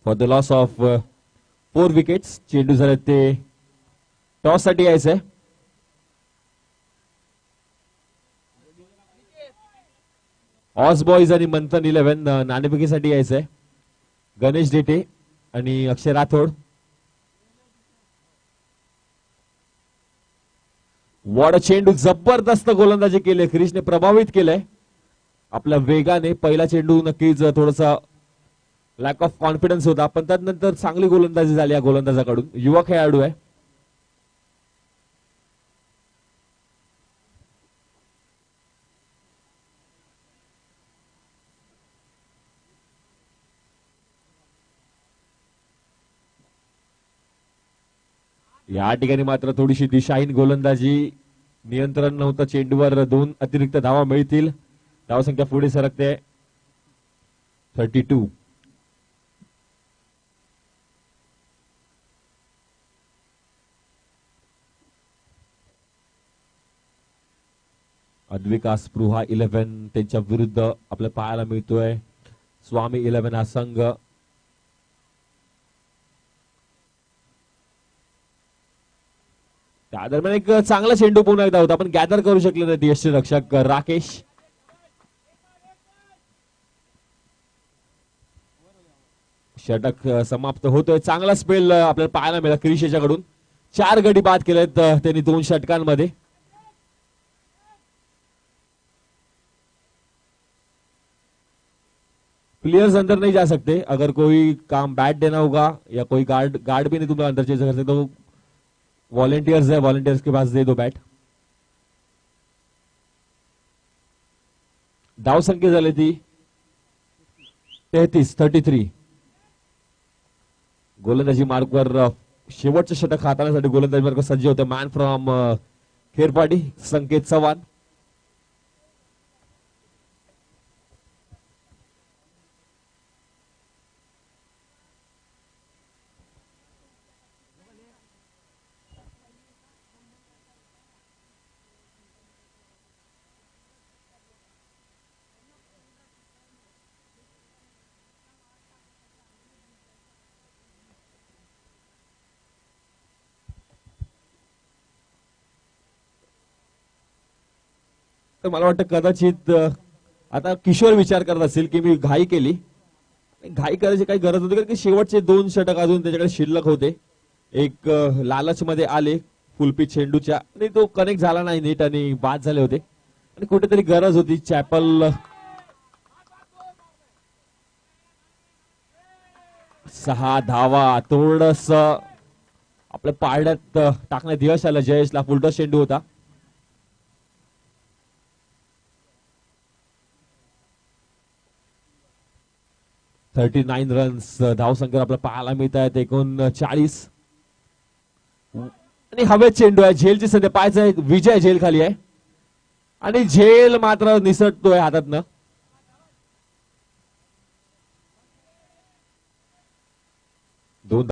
For the loss of 4 wickets. चेंडू झाले ते टॉस साठी यायचंय. ऑस बॉईज आणि मंथन 11 नाणेफेकीसाठी यायचंय. गणेश डेटे आणि अक्षय राठोड. वॉड चेंडू जबरदस्त गोलंदाजी केली. क्रिशने प्रभावित केलंय आपल्या वेगाने. पहिला चेंडू नक्कीच थोडासा लॅक ऑफ कॉन्फिडन्स होता, पण त्यानंतर चांगली गोलंदाजी झाली या गोलंदाजाकडून. युवा खेळाडू आहे. या ठिकाणी मात्र थोडीशी दिशाहीन गोलंदाजी. नियंत्रण नव्हतं चेंडूवर. 2 अतिरिक्त धावा मिळतील. धावसंख्या पुढे सरकते 32. अद्विका स्पृहा 11 त्यांच्या विरुद्ध आपल्या पाहायला मिळतोय. स्वामी 11 हा संघ. त्या दरम्यान एक चांगला चेंडू पुन्हा एकदा होता, पण गॅदर करू शकले नाही यष्टीरक्षक राकेश. षटक समाप्त होतोय. चांगला स्पेल आपल्याला पाहायला मिळाला क्रिश याच्याकडून. 4 गडी बाद केलेत त्यांनी 2 षटकांमध्ये. प्लेयर्स अंदर नहीं जा सकते. अगर कोई काम बैट देना होगा या कोई गार्ड भी नहीं तुम अंदर चेंज कर सकते, तो वॉलेंटियर्स है, वॉलेंटियर्स के पास दे दो बैट. धाव संख्या झाली ती 33. गोलंदाजी मार्कवर शेवटचं षटक हाताळण्यासाठी गोलंदाजी मार्ग सज्ज होते. मॅन फ्रॉम खेरपाडी संकेत चव्हाण. तर मला वाटतं कदाचित आता किशोर विचार करत असेल की मी घाई केली. घाई करायची काही गरज होती, कारण की शेवटचे 2 षटक अजून त्याच्याकडे शिल्लक होते. एक लालच मध्ये आले फुलपीच चेंडूच्या आणि तो कनेक्ट झाला नाही नीट आणि बाद झाले होते. आणि कुठेतरी गरज होती. चॅपल 6 धावा. थोडस आपल्या पारड्यात टाकण्यात यश आलं जयेशला. फुलटॉस चेंडू होता. $39 रन्स धावसंख्या आपल्याला पाहायला मिळत आहेत. 39. आणि हवेत चेंडू आहे. झेलची सध्या पाहायचं विजय झेल खाली आहे आणि झेल मात्र निसटतोय हातातनं. दोन